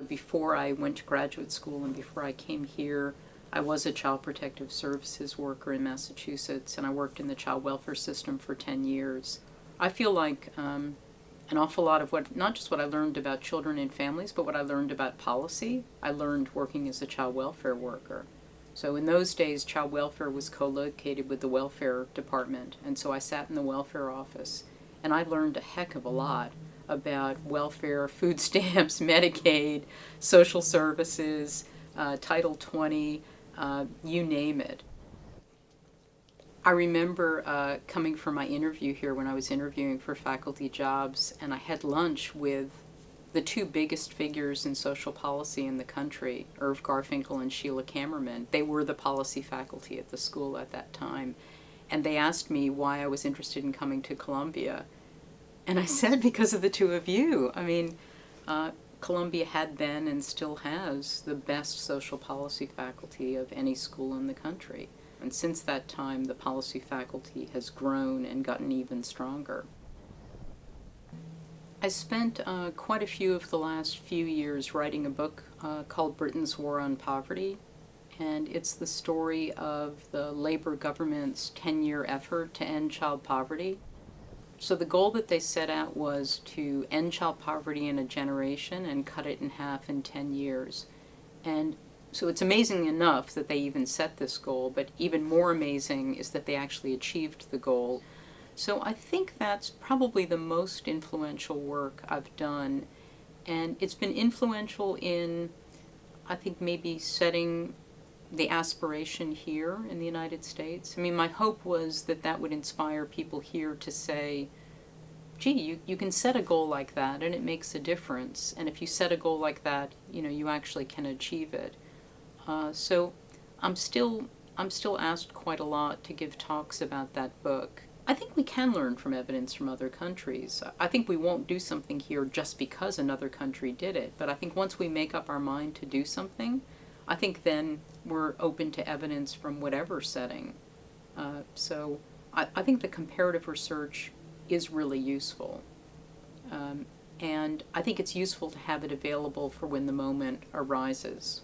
Before I went to graduate school and before I came here, I was a child protective services worker in Massachusetts, and I worked in the child welfare system for 10 years. I feel like an awful lot of not just what I learned about children and families, but what I learned about policy, I learned working as a child welfare worker. So in those days, child welfare was co-located with the welfare department, and so I sat in the welfare office, and I learned a heck of a lot about welfare, food stamps, Medicaid, social services, Title 20, you name it. I remember coming for my interview here when I was interviewing for faculty jobs, and I had lunch with the two biggest figures in social policy in the country, Irv Garfinkel and Sheila Kammerman. They were the policy faculty at the school at that time, and they asked me why I was interested in coming to Columbia. And I said, because of the two of you. I mean, Columbia had then and still has the best social policy faculty of any school in the country. And since that time, the policy faculty has grown and gotten even stronger. I spent quite a few of the last few years writing a book called Britain's War on Poverty, and it's the story of the Labour government's 10-year effort to end child poverty. So the goal that they set out was to end child poverty in a generation and cut it in half in 10 years. And so it's amazing enough that they even set this goal, but even more amazing is that they actually achieved the goal. So I think that's probably the most influential work I've done, and it's been influential in, I think, maybe setting the aspiration here in the United States. I mean, my hope was that that would inspire people here to say, gee, you can set a goal like that and it makes a difference, and if you set a goal like that, you actually can achieve it. So I'm still asked quite a lot to give talks about that book. I think we can learn from evidence from other countries. I think we won't do something here just because another country did it, but I think once we make up our mind to do something, I think then we're open to evidence from whatever setting. So I think the comparative research is really useful. And I think it's useful to have it available for when the moment arises.